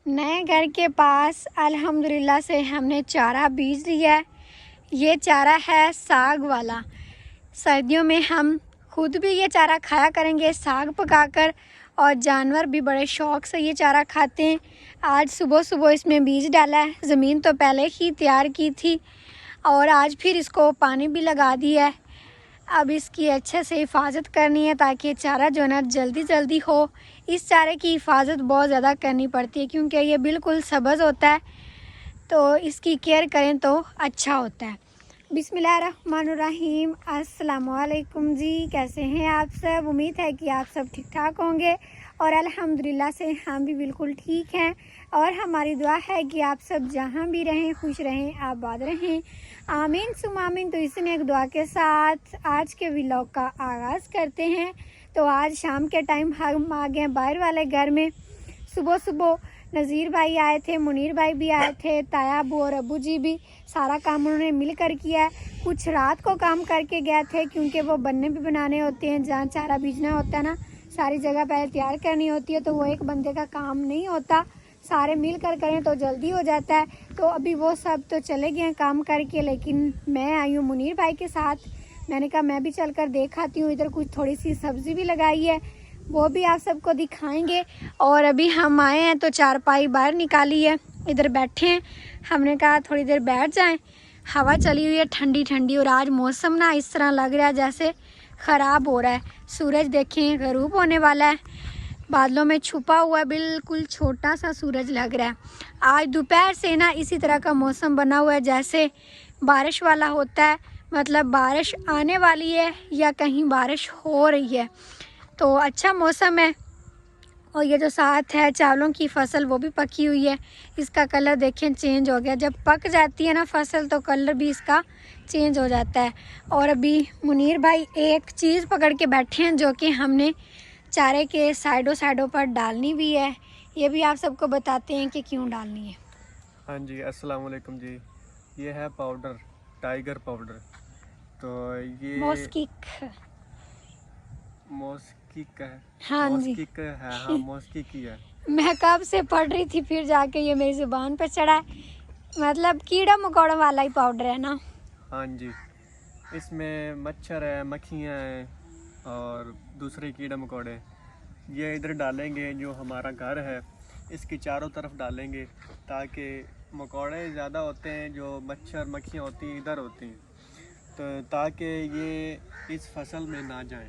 नए घर के पास अल्हम्दुलिल्लाह से हमने चारा बीज लिया है। ये चारा है साग वाला। सर्दियों में हम खुद भी ये चारा खाया करेंगे साग पकाकर, और जानवर भी बड़े शौक़ से ये चारा खाते हैं। आज सुबह सुबह इसमें बीज डाला है। ज़मीन तो पहले ही तैयार की थी और आज फिर इसको पानी भी लगा दिया है। अब इसकी अच्छे से हिफाजत करनी है ताकि चारा जो है ना जल्दी जल्दी हो। इस चारे की हिफाजत बहुत ज़्यादा करनी पड़ती है क्योंकि ये बिल्कुल सब्ज़ होता है, तो इसकी केयर करें तो अच्छा होता है। बिस्मिल्लाहिर्रहमानिर्रहीम। अस्सलामुअलैकुम जी, कैसे हैं आप सब? उम्मीद है कि आप सब ठीक ठाक होंगे और अल्हम्दुलिल्लाह से हम भी बिल्कुल ठीक हैं। और हमारी दुआ है कि आप सब जहां भी रहें खुश रहें, आबाद रहें, आमीन सुम आमीन। तो इसी एक दुआ के साथ आज के व्लॉग का आगाज़ करते हैं। तो आज शाम के टाइम हम आ गए बाहर वाले घर में। सुबह सुबह नज़ीर भाई आए थे, मुनीर भाई भी आए थे, ताया अबू और अबू जी भी। सारा काम उन्होंने मिलकर किया है। कुछ रात को काम करके गए थे क्योंकि वो बन्ने भी बनाने होते हैं, जहाँ चारा बीजना होता है ना, सारी जगह पहले तैयार करनी होती है, तो वो एक बंदे का काम नहीं होता, सारे मिल कर करें तो जल्दी हो जाता है। तो अभी वो सब तो चले गए हैं काम करके, लेकिन मैं आई हूँ मुनीर भाई के साथ। मैंने कहा मैं भी चल कर देख आती हूँ। इधर कुछ थोड़ी सी सब्ज़ी भी लगाई है, वो भी आप सबको दिखाएंगे। और अभी हम आए हैं तो चारपाई बाहर निकाली है, इधर बैठे हैं। हमने कहा थोड़ी देर बैठ जाएं। हवा चली हुई है ठंडी ठंडी, और आज मौसम ना इस तरह लग रहा है जैसे ख़राब हो रहा है। सूरज देखें गरूब होने वाला है, बादलों में छुपा हुआ है, बिल्कुल छोटा सा सूरज लग रहा है। आज दोपहर से ना इसी तरह का मौसम बना हुआ है जैसे बारिश वाला होता है, मतलब बारिश आने वाली है या कहीं बारिश हो रही है। तो अच्छा मौसम है। और ये जो साथ है चावलों की फसल वो भी पकी हुई है। इसका कलर देखें चेंज हो गया। जब पक जाती है ना फसल तो कलर भी इसका चेंज हो जाता है। और अभी मुनीर भाई एक चीज़ पकड़ के बैठे हैं जो कि हमने चारे के साइडों पर डालनी भी है। ये भी आप सबको बताते हैं कि क्यों डालनी है। हाँ जी, अस्सलाम वालेकुम जी। ये है पाउडर, टाइगर पाउडर। तो ये मॉस्किक है। हाँ जी, मॉस्किक है, हाँ मॉस्किक ही है। मैं कब से पढ़ रही थी, फिर जाके ये मेरी ज़ुबान पर चढ़ा है। मतलब कीड़ा मकोड़ा वाला ही पाउडर है ना। हाँ जी, इसमें मच्छर है, मक्खियाँ हैं और दूसरे कीड़े मकोड़े। ये इधर डालेंगे, जो हमारा घर है इसकी चारों तरफ डालेंगे ताकि मकोड़े ज़्यादा होते हैं, जो मच्छर मक्खियाँ होती हैं इधर होती हैं, तो ताकि ये इस फसल में ना जाएं।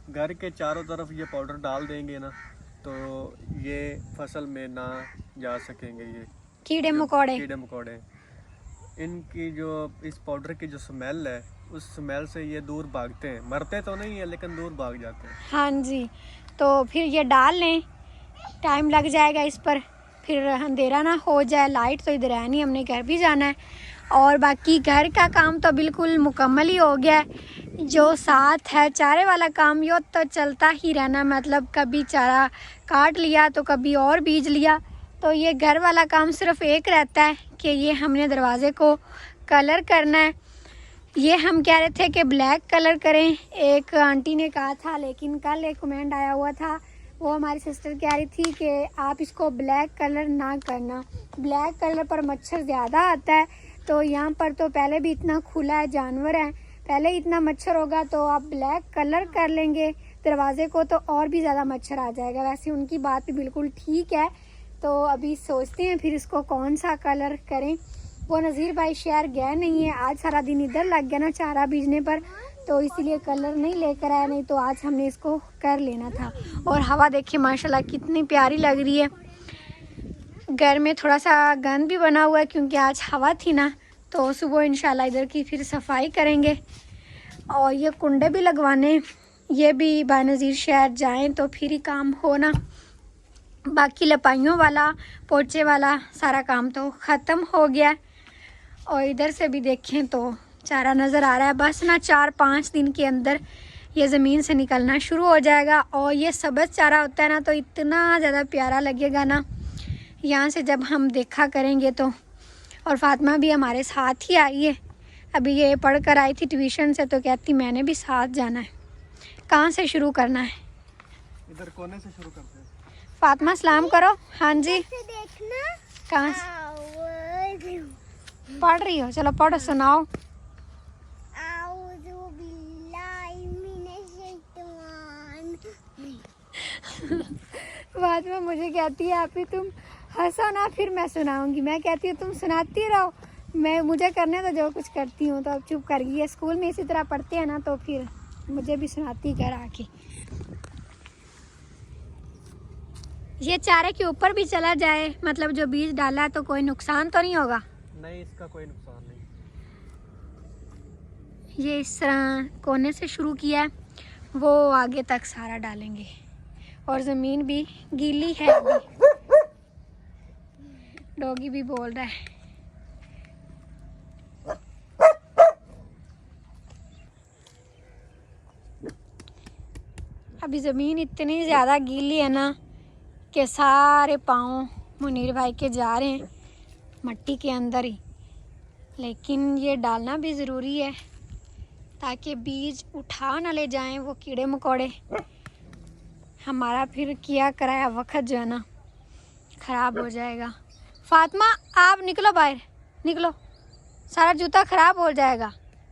घर के चारों तरफ ये पाउडर डाल देंगे ना तो ये फसल में ना जा सकेंगे। ये कीड़े मकोड़े इनकी जो इस पाउडर की जो स्मेल है, उस स्मेल से ये दूर भागते हैं। मरते तो नहीं है लेकिन दूर भाग जाते हैं। हाँ जी, तो फिर ये डाल लें, टाइम लग जाएगा इस पर, फिर अंधेरा ना हो जाए। लाइट तो इधर है नहीं, हमने घर भी जाना है। और बाकी घर का काम तो बिल्कुल मुकम्मल ही हो गया है। जो साथ है चारे वाला काम यो तो चलता ही रहना, मतलब कभी चारा काट लिया तो कभी और बीज लिया। तो ये घर वाला काम सिर्फ एक रहता है कि ये हमने दरवाज़े को कलर करना है। ये हम कह रहे थे कि ब्लैक कलर करें, एक आंटी ने कहा था, लेकिन कल एक कमेंट आया हुआ था, वो हमारी सिस्टर कह रही थी कि आप इसको ब्लैक कलर ना करना, ब्लैक कलर पर मच्छर ज़्यादा आता है। तो यहाँ पर तो पहले भी इतना खुला है, जानवर है, पहले इतना मच्छर होगा, तो आप ब्लैक कलर कर लेंगे दरवाज़े को तो और भी ज़्यादा मच्छर आ जाएगा। वैसे उनकी बात भी बिल्कुल ठीक है। तो अभी सोचते हैं फिर इसको कौन सा कलर करें। वो नज़ीर भाई शहर गए नहीं है, आज सारा दिन इधर लग गया ना चारा बीजने पर, तो इसीलिए कलर नहीं लेकर आया, नहीं तो आज हमने इसको कर लेना था। और हवा देखिए माशाल्लाह कितनी प्यारी लग रही है। घर में थोड़ा सा गंद भी बना हुआ है क्योंकि आज हवा थी ना, तो सुबह इंशाल्लाह इधर की फिर सफाई करेंगे। और ये कुंडे भी लगवाने, ये भी बानज़ीर शहर जाएं तो फिर ही काम होना। बाकी लपाइयों वाला पोछे वाला सारा काम तो ख़त्म हो गया। और इधर से भी देखें तो चारा नज़र आ रहा है। बस ना 4-5 दिन के अंदर ये ज़मीन से निकलना शुरू हो जाएगा। और ये सब्ज़ चारा होता है ना, तो इतना ज़्यादा प्यारा लगेगा ना यहाँ से जब हम देखा करेंगे तो। और फातिमा भी हमारे साथ ही आई है, अभी ये पढ़ कर आई थी ट्यूशन से, तो कहती मैंने भी साथ जाना है। कहाँ से शुरू करना है? इधर कोने से शुरू करते हैं। फातिमा सलाम करो। हाँ जी, देखना कहाँ से पढ़ रही हो? चलो पढ़ो, सुनाओ। फातिमा मुझे कहती है आप ही तुम हंसो ना, फिर मैं सुनाऊंगी। मैं कहती हूँ तुम सुनाती रहो, मैं मुझे करने तो जो कुछ करती हूँ। तो अब चुप कर गई है। स्कूल में इसी तरह पढ़ते हैं ना, तो फिर मुझे भी सुनाती घर आके। ये चारे के ऊपर भी चला जाए, मतलब जो बीज डाला है, तो कोई नुकसान तो नहीं होगा? नहीं, इसका कोई नुकसान नहीं। ये इस तरह कोने से शुरू किया है, वो आगे तक सारा डालेंगे। और ज़मीन भी गीली है अभी। डॉगी भी बोल रहा है। अभी ज़मीन इतनी ज़्यादा गीली है ना कि सारे पाँव मुनीर भाई के जा रहे हैं मट्टी के अंदर ही। लेकिन ये डालना भी ज़रूरी है ताकि बीज उठा ना ले जाएं वो कीड़े मकोड़े। हमारा फिर किया कराया वक्त जो है ना ख़राब हो जाएगा। फातिमा आप निकलो बाहर, निकलो, सारा जूता ख़राब हो जाएगा,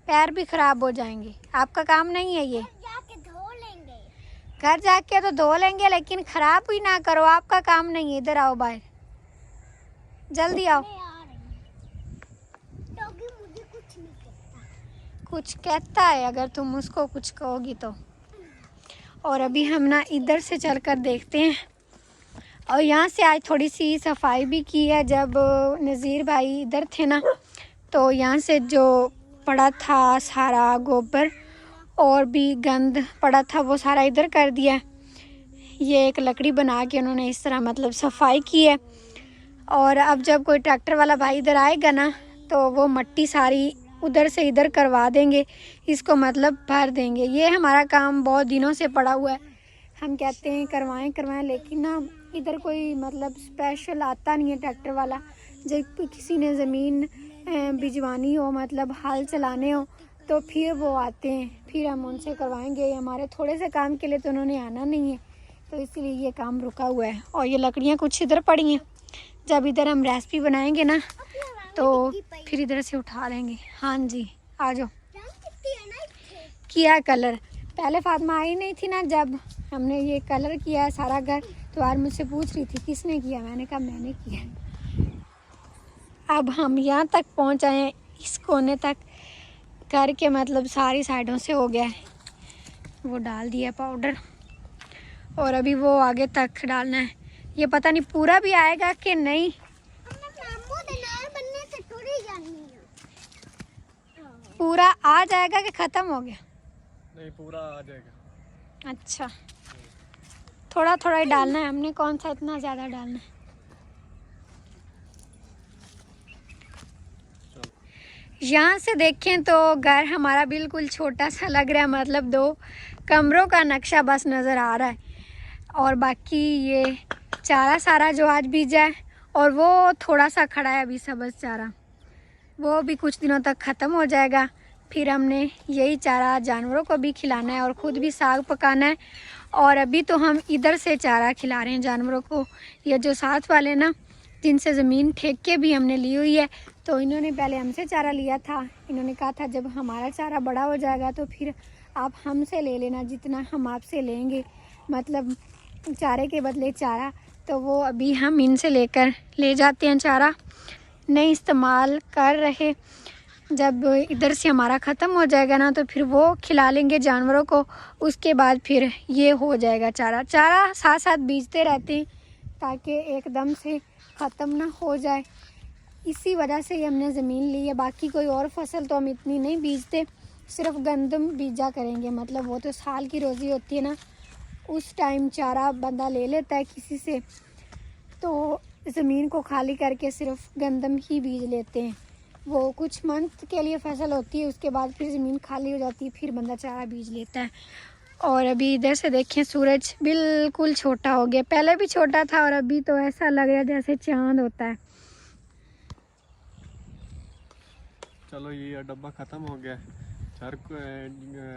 पैर भी ख़राब हो जाएंगे। आपका काम नहीं है ये। जाके धो लेंगे। घर जाके तो धो लेंगे, लेकिन ख़राब भी ना करो, आपका काम नहीं है। इधर आओ बाहर, जल्दी आओ। मैं आ रही हूँ। डॉगी मुझे कुछ नहीं कहता। कुछ कहता है अगर तुम उसको कुछ कहोगी तो। और अभी हम ना इधर से चलकर देखते हैं। और यहाँ से आज थोड़ी सी सफाई भी की है। जब नज़ीर भाई इधर थे ना, तो यहाँ से जो पड़ा था सारा गोबर और भी गंद पड़ा था, वो सारा इधर कर दिया। ये एक लकड़ी बना के उन्होंने इस तरह मतलब सफाई की है। और अब जब कोई ट्रैक्टर वाला भाई इधर आएगा ना, तो वो मट्टी सारी उधर से इधर करवा देंगे, इसको मतलब भर देंगे। ये हमारा काम बहुत दिनों से पड़ा हुआ है। हम कहते हैं करवाएं करवाएं, लेकिन ना इधर कोई मतलब स्पेशल आता नहीं है ट्रैक्टर वाला। जब किसी ने ज़मीन भिजवानी हो, मतलब हल चलाने हो, तो फिर वो आते हैं, फिर हम उनसे करवाएंगे। हमारे थोड़े से काम के लिए तो उन्होंने आना नहीं है, तो इसलिए ये काम रुका हुआ है। और ये लकड़ियाँ कुछ इधर पड़ी हैं, जब इधर हम रेसिपी बनाएंगे ना तो फिर इधर से उठा लेंगे। हाँ जी, आ जाओ। किया कलर, पहले फातिमा आई नहीं थी ना, जब हमने ये कलर किया है सारा घर, तो आज मुझसे पूछ रही थी किसने किया। मैंने कहा मैंने किया। अब हम यहाँ तक पहुँच आए हैं, इस कोने तक घर के मतलब सारी साइडों से हो गया है। वो डाल दिया पाउडर और अभी वो आगे तक डालना है। ये पता नहीं पूरा भी आएगा कि नहीं। पूरा आ जाएगा कि ख़त्म हो गया? नहीं, पूरा आ जाएगा। अच्छा, थोड़ा थोड़ा ही डालना है हमने, कौन सा इतना ज़्यादा डालना है। यहाँ से देखें तो घर हमारा बिल्कुल छोटा सा लग रहा है, मतलब 2 कमरों का नक्शा बस नज़र आ रहा है। और बाकी ये चारा सारा जो आज बीजा है, और वो थोड़ा सा खड़ा है अभी सब्ज़ चारा, वो भी कुछ दिनों तक ख़त्म हो जाएगा। फिर हमने यही चारा जानवरों को भी खिलाना है और ख़ुद भी साग पकाना है। और अभी तो हम इधर से चारा खिला रहे हैं जानवरों को। ये जो साथ वाले ना, जिनसे ज़मीन ठेक के भी हमने ली हुई है, तो इन्होंने पहले हमसे चारा लिया था। इन्होंने कहा था जब हमारा चारा बड़ा हो जाएगा तो फिर आप हमसे ले लेना जितना हम आपसे लेंगे, मतलब चारे के बदले चारा। तो वो अभी हम इनसे लेकर ले जाते हैं चारा, नहीं इस्तेमाल कर रहे। जब इधर से हमारा ख़त्म हो जाएगा ना, तो फिर वो खिला लेंगे जानवरों को। उसके बाद फिर ये हो जाएगा चारा। चारा साथ साथ बीजते रहते हैं ताकि एकदम से ख़त्म ना हो जाए। इसी वजह से ही हमने ज़मीन ली है। बाकी कोई और फसल तो हम इतनी नहीं बीजते, सिर्फ गंदम बीजा करेंगे। मतलब वो तो साल की रोज़ी होती है ना, उस टाइम चारा बंदा ले लेता है किसी से, तो ज़मीन को खाली करके सिर्फ गंदम ही बीज लेते हैं। वो कुछ मंथ के लिए फसल होती है, उसके बाद फिर ज़मीन खाली हो जाती है, फिर बंदा चारा बीज लेता है। और अभी इधर से देखें सूरज बिल्कुल छोटा हो गया, पहले भी छोटा था और अभी तो ऐसा लग रहा है जैसे चांद होता है। चलो, ये डब्बा ख़त्म हो गया।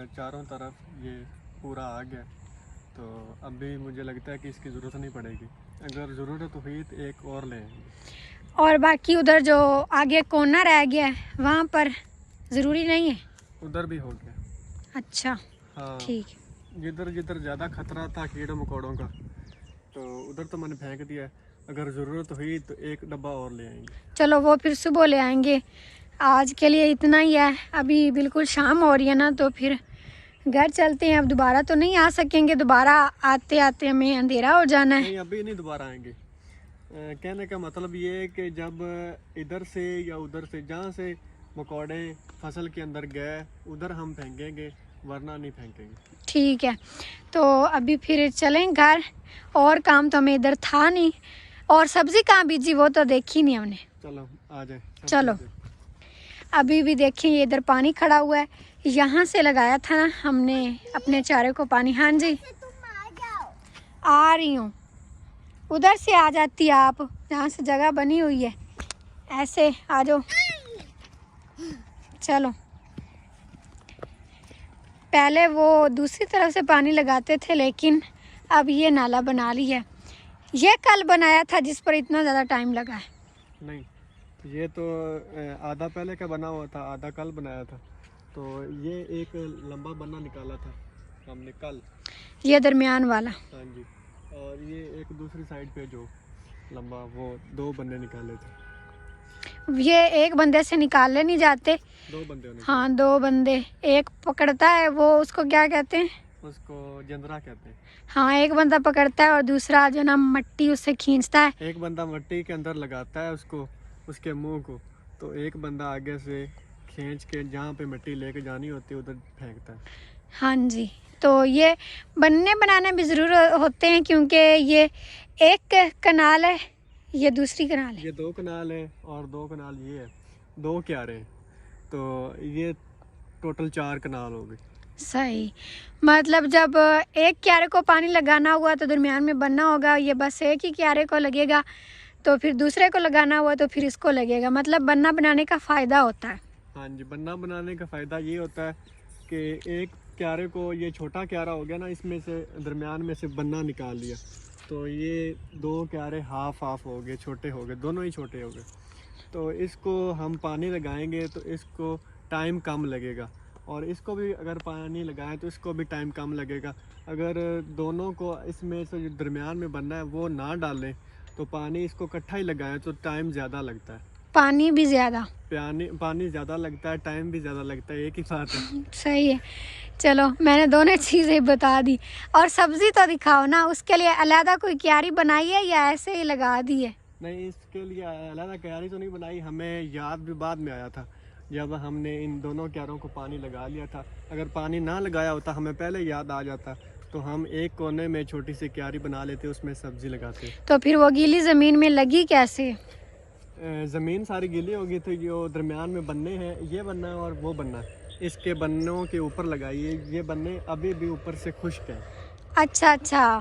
चारों तरफ ये पूरा आ गया। तो अभी मुझे लगता है कि इसकी ज़रूरत नहीं पड़ेगी, अगर ज़रूरत हुई तो एक और ले आएंगे। और बाकी उधर जो आगे कोना रह गया है वहाँ पर ज़रूरी नहीं है? उधर भी हो गया। अच्छा हाँ, ठीक। जिधर जिधर ज़्यादा खतरा था कीड़े मकोड़ों का तो उधर तो मैंने फेंक दिया है, अगर ज़रूरत हुई तो एक डब्बा और ले आएंगे। चलो वो फिर सुबह ले आएंगे, आज के लिए इतना ही है। अभी बिल्कुल शाम हो रही है ना, तो फिर घर चलते हैं। अब दोबारा तो नहीं आ सकेंगे, दोबारा आते आते हमें अंधेरा हो जाना है। नहीं, अभी नहीं दोबारा आएंगे। कहने का मतलब ये है कि जब इधर से या उधर से जहाँ से मकोड़े फसल के अंदर गए उधर हम फेंकेंगे, वरना नहीं फेंकेंगे। ठीक है, तो अभी फिर चलें घर, और काम तो हमें इधर था नहीं। और सब्ज़ी कहाँ बीजी वो तो देखी नहीं हमने। चलो आ जाए। चलो। अभी भी देखें ये इधर पानी खड़ा हुआ है, यहाँ से लगाया था ना हमने अपने चारे को पानी। हाँ जी तुम आ जाओ। आ रही हूँ, उधर से आ जाती आप, जहाँ से जगह बनी हुई है, ऐसे आ जाओ। चलो, पहले वो दूसरी तरफ से पानी लगाते थे, लेकिन अब ये नाला बना लिया है। ये कल बनाया था जिस पर इतना ज़्यादा टाइम लगा है? नहीं, ये तो आधा पहले का बना हुआ था, आधा कल बनाया था। तो ये एक लंबा बन्ना निकाला था हमने कल, ये दरमियान वाला। हाँ जी, और ये एक दूसरी साइड पे जो लंबा, वो 2 बन्ने निकाले थे। ये एक बंदे से निकाले नहीं जाते, 2 बंदे होने हाँ 2 बंदे, एक पकड़ता है, वो उसको क्या कहते हैं? उसको जंदरा कहते हैं। हाँ, एक बंदा पकड़ता है और दूसरा जो ना मट्टी उससे खींचता है। एक बंदा मिट्टी के अंदर लगाता है उसको, उसके मुंह को, तो एक बंदा आगे से खींच के जहाँ पे मिट्टी लेके जानी होती है उधर फेंकता है। हाँ जी, तो ये बनने बनाने भी ज़रूर होते हैं, क्योंकि ये एक कनाल है, ये दूसरी कनाल है। ये 2 कनाल है और 2 कनाल ये है, 2 क्यारे हैं, तो ये टोटल 4 कनाल हो गए। सही, मतलब जब एक क्यारे को पानी लगाना हुआ तो दरमियान में बनना होगा, ये बस एक ही क्यारे को लगेगा, तो फिर दूसरे को लगाना हुआ तो फिर इसको लगेगा। मतलब बन्ना बनाने का फ़ायदा होता है। हाँ जी, बन्ना बनाने का फ़ायदा ये होता है कि एक क्यारे को, ये छोटा क्यारा हो गया ना, इसमें से दरमियान में से बन्ना निकाल लिया, तो ये 2 क्यारे हाफ हो गए, छोटे हो गए, दोनों ही छोटे हो गए। तो इसको हम पानी लगाएंगे तो इसको टाइम कम लगेगा, और इसको भी अगर पानी लगाएं तो इसको भी टाइम कम लगेगा। अगर दोनों को इसमें से जो दरमियान में बनना है वो ना डालें तो पानी इसको इकट्ठा ही लगाएं तो टाइम ज़्यादा लगता है। पानी भी ज़्यादा, पानी ज़्यादा लगता है, टाइम भी ज़्यादा लगता है, एक ही बात है। सही है। चलो, मैंने दोनों चीज़ें बता दी। और सब्ज़ी तो दिखाओ ना, उसके लिए अलहदा कोई क्यारी बनाई है या ऐसे ही लगा दी है? नहीं, इसके लिए अलग क्यारी तो नहीं बनाई, हमें याद भी बाद में आया था जब हमने इन दोनों क्यारों को पानी लगा लिया था। अगर पानी ना लगाया होता, हमें पहले याद आ जाता, तो हम एक कोने में छोटी सी क्यारी बना लेते, उसमें सब्ज़ी लगाते। तो फिर वो गीली ज़मीन में लगी कैसे? ज़मीन सारी गीली होगी, तो जो दरमियान में बन्ने हैं, ये बन्ना और वो बन्ना, इसके बन्नों के ऊपर लगाइए। ये बन्ने अभी भी ऊपर से खुश्क हैं। अच्छा अच्छा,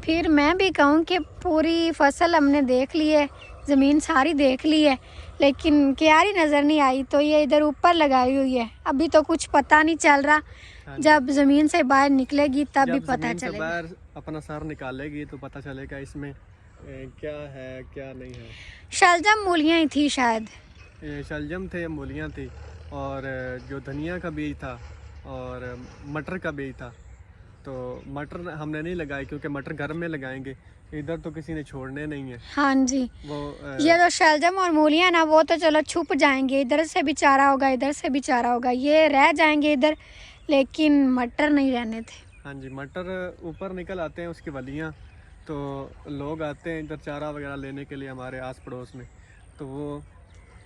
फिर मैं भी कहूँ कि पूरी फसल हमने देख ली है, ज़मीन सारी देख ली है, लेकिन क्यारी नज़र नहीं आई, तो ये इधर ऊपर लगाई हुई है। अभी तो कुछ पता नहीं चल रहा, जब ज़मीन से बाहर निकलेगी तब भी पता चलेगा। बाहर अपना सर निकालेगी तो पता चलेगा इसमें क्या है क्या नहीं है। शलजम मूलियाँ ही थी शायद। शलजम थे, मूलियाँ थी, और जो धनिया का बीज था और मटर का बीज था। तो मटर हमने नहीं लगाए क्योंकि मटर घर में लगाएंगे, इधर तो किसी ने छोड़ने नहीं है। हाँ जी, वो ये तो शलजम और मूलियाँ ना, वो तो चलो छुप जाएंगे, इधर से भी चारा होगा, इधर से भी चारा होगा, ये रह जाएंगे इधर, लेकिन मटर नहीं रहने थे। हाँ जी, मटर ऊपर निकल आते हैं उसकी वलियाँ, तो लोग आते हैं इधर चारा वगैरह लेने के लिए हमारे आस पड़ोस में, तो वो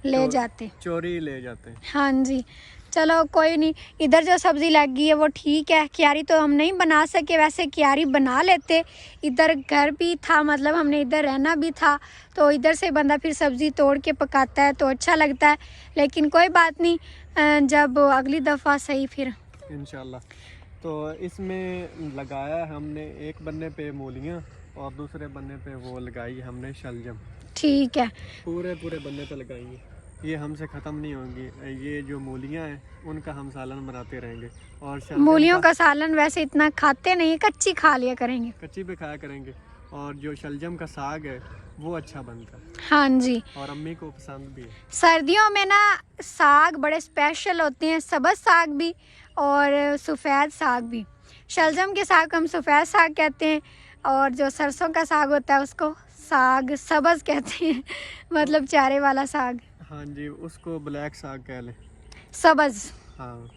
ले जाते, चोरी ले जाते हैं। हाँ जी, चलो कोई नहीं। इधर जो सब्ज़ी लग गई है वो ठीक है, क्यारी तो हम नहीं बना सके, वैसे क्यारी बना लेते, इधर घर भी था, मतलब हमने इधर रहना भी था, तो इधर से बंदा फिर सब्ज़ी तोड़ के पकाता है तो अच्छा लगता है। लेकिन कोई बात नहीं, जब अगली दफ़ा सही फिर इंशाल्लाह। तो इसमें लगाया हमने एक बन्ने पे मूलियाँ और दूसरे बन्ने पे वो लगाई हमने शलजम। ठीक है, पूरे बन्ने पे लगाएंगे। ये हमसे ख़त्म नहीं होंगी। ये जो मूलियाँ हैं उनका हम सालन बनाते रहेंगे। और मूलियों का सालन वैसे इतना खाते नहीं, कच्ची खा लिया करेंगे, कच्ची भी खाया करेंगे। और जो शलजम का साग है वो अच्छा बनता है हाँ जी। और अम्मी को पसंद भी है। सर्दियों में ना साग बड़े स्पेशल होते हैं, सब्ज़ साग भी और सफ़ेद साग भी। शलजम के साग को हम सफ़ेद साग कहते हैं और जो सरसों का साग होता है उसको साग सब्ज़ कहते हैं मतलब चारे वाला साग। हाँ जी, उसको ब्लैक साग कह लें। सब्ज़ हाँ,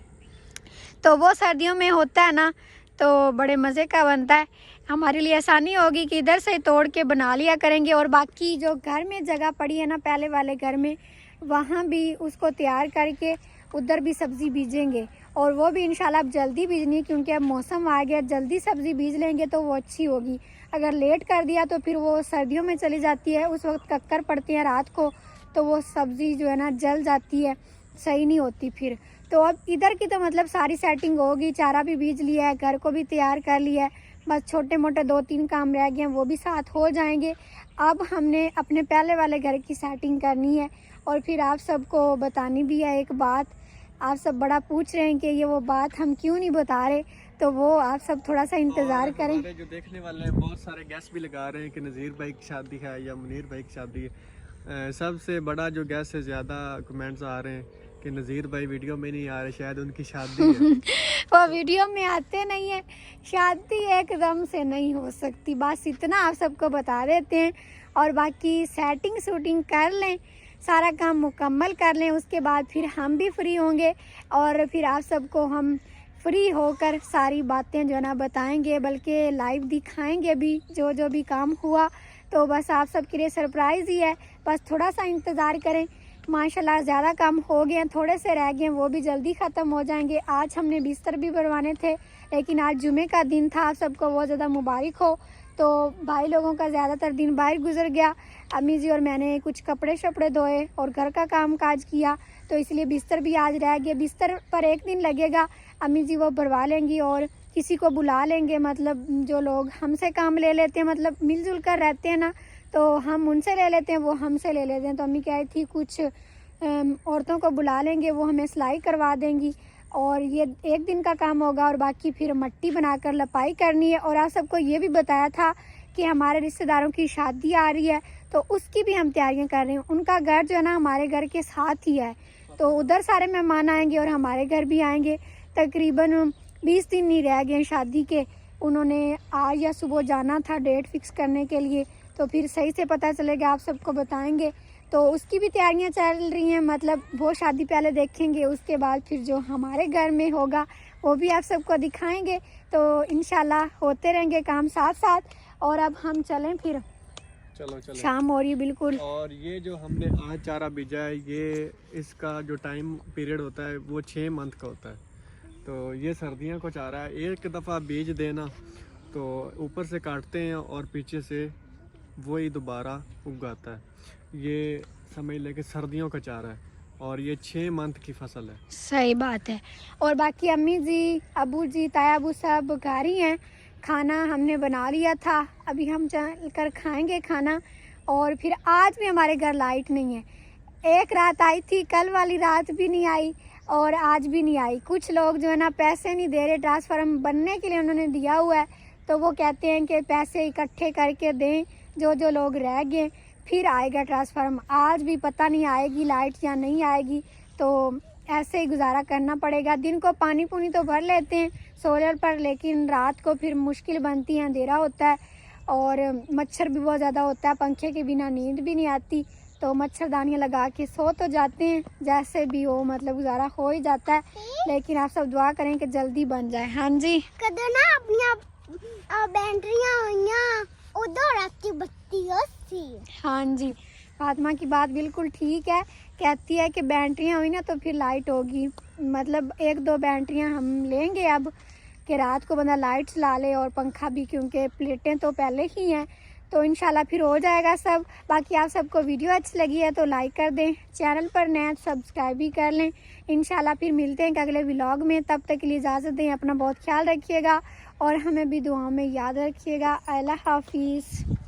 तो वो सर्दियों में होता है ना, तो बड़े मज़े का बनता है। हमारे लिए आसानी होगी कि इधर से तोड़ के बना लिया करेंगे और बाकी जो घर में जगह पड़ी है ना पहले वाले घर में, वहाँ भी उसको तैयार करके उधर भी सब्ज़ी बीजेंगे। और वो भी इंशाल्लाह अब जल्दी बीजनी है क्योंकि अब मौसम आ गया, जल्दी सब्ज़ी बीज लेंगे तो वो अच्छी होगी। अगर लेट कर दिया तो फिर वो सर्दियों में चली जाती है, उस वक्त कक्कर पड़ती है रात को, तो वो सब्ज़ी जो है ना जल जाती है, सही नहीं होती फिर। तो अब इधर की तो मतलब सारी सेटिंग होगी, चारा भी बीज लिया है, घर को भी तैयार कर लिया है, बस छोटे मोटे 2-3 काम रह गए हैं वो भी साथ हो जाएंगे। अब हमने अपने पहले वाले घर की सेटिंग करनी है और फिर आप सबको बतानी भी है एक बात। आप सब बड़ा पूछ रहे हैं कि ये वो बात हम क्यों नहीं बता रहे, तो वो आप सब थोड़ा सा इंतज़ार करें। हमारे जो देखने वाले हैं बहुत सारे गैस भी लगा रहे हैं कि नज़ीर भाई की शादी है या मुनीर भाई की शादी है। सबसे बड़ा जो गैस से ज़्यादा कमेंट्स आ रहे हैं कि नज़ीर भाई वीडियो में नहीं आ रहे, शायद उनकी शादी है। वो वीडियो में आते नहीं है, शादी एकदम से नहीं हो सकती, बस इतना आप सबको बता देते हैं। और बाकी सेटिंग शूटिंग कर लें, सारा काम मुकम्मल कर लें, उसके बाद फिर हम भी फ्री होंगे और फिर आप सबको हम फ्री होकर सारी बातें जो है ना बताएंगे, बल्कि लाइव दिखाएंगे भी जो जो भी काम हुआ। तो बस आप सबके लिए सरप्राइज़ ही है, बस थोड़ा सा इंतज़ार करें। माशाल्लाह ज़्यादा काम हो गए हैं, थोड़े से रह गए हैं, वो भी जल्दी ख़त्म हो जाएंगे। आज हमने बिस्तर भी बनवाने थे, लेकिन आज जुमे का दिन था, आप सबको बहुत ज़्यादा मुबारक हो। तो भाई लोगों का ज़्यादातर दिन बाहर गुजर गया, अम्मी जी और मैंने कुछ कपड़े शपड़े धोए और घर का काम काज किया, तो इसलिए बिस्तर भी आज रह गया। बिस्तर पर एक दिन लगेगा, अम्मी जी वो भरवा लेंगी और किसी को बुला लेंगे, मतलब जो लोग हमसे काम ले लेते हैं, मतलब मिलजुल कर रहते हैं ना, तो हम उनसे ले लेते हैं, वो हमसे ले लेते हैं। तो अम्मी कह रही थी कुछ औरतों को बुला लेंगे, वो हमें सिलाई करवा देंगी और ये एक दिन का काम होगा और बाकी फिर मट्टी बनाकर लपाई करनी है। और आप सबको ये भी बताया था कि हमारे रिश्तेदारों की शादी आ रही है, तो उसकी भी हम तैयारियां कर रहे हैं। उनका घर जो है ना हमारे घर के साथ ही है, तो उधर सारे मेहमान आएंगे और हमारे घर भी आएंगे। तकरीबन 20 दिन नहीं रह गए शादी के, उन्होंने आज या सुबह जाना था डेट फिक्स करने के लिए, तो फिर सही से पता चलेगा, आप सबको बताएंगे। तो उसकी भी तैयारियां चल रही हैं, मतलब वो शादी पहले देखेंगे, उसके बाद फिर जो हमारे घर में होगा वो भी आप सबको दिखाएंगे। तो इंशाल्लाह होते रहेंगे काम साथ साथ। और अब हम चलें फिर, चलो चलो, शाम हो रही है बिल्कुल। और ये जो हमने आज चारा बीजा है, ये इसका जो टाइम पीरियड होता है वो 6 मंथ का होता है। तो ये सर्दियों को चारा है, एक दफ़ा बीज देना तो ऊपर से काटते हैं और पीछे से वही दोबारा उगाता है। ये समझ लें कि सर्दियों का चारा है और ये 6 मंथ की फसल है। सही बात है। और बाकी अम्मी जी, अबू जी, ताया अबू सब घर ही हैं। खाना हमने बना लिया था, अभी हम चल कर खाएंगे खाना। और फिर आज भी हमारे घर लाइट नहीं है, एक रात आई थी, कल वाली रात भी नहीं आई और आज भी नहीं आई। कुछ लोग जो है ना पैसे नहीं दे रहे, ट्रांसफार्मर बनने के लिए उन्होंने दिया हुआ है, तो वो कहते हैं कि पैसे इकट्ठे करके दें, जो जो लोग रह गए फिर आएगा ट्रांसफार्मर। आज भी पता नहीं आएगी लाइट या नहीं आएगी, तो ऐसे ही गुजारा करना पड़ेगा। दिन को पानी पुनी तो भर लेते हैं सोलर पर, लेकिन रात को फिर मुश्किल बनती है, अंधेरा होता है और मच्छर भी बहुत ज़्यादा होता है, पंखे के बिना नींद भी नहीं आती, तो मच्छरदानियाँ लगा के सो तो जाते हैं, जैसे भी हो मतलब गुजारा हो ही जाता है। लेकिन आप सब दुआ करें कि जल्दी बन जाए। हाँ जी, कदों ना अपनी बैटरियां हुईयां उधर राती बत्ती सी। हाँ जी, फातिमा की बात बिल्कुल ठीक है, कहती है कि बैटरियाँ हुई ना तो फिर लाइट होगी। मतलब 1-2 बैटरियाँ हम लेंगे अब, कि रात को बंदा लाइट चला ले और पंखा भी, क्योंकि प्लेटें तो पहले ही हैं, तो इंशाल्लाह फिर हो जाएगा सब। बाकी आप सबको वीडियो अच्छी लगी है तो लाइक कर दें, चैनल पर नए तो सब्सक्राइब भी कर लें। इंशाल्लाह फिर मिलते हैं अगले व्लॉग में, तब तक के लिए इजाज़त दें, अपना बहुत ख्याल रखिएगा और हमें भी दुआओं में याद रखिएगा। अल्लाह हाफिज़।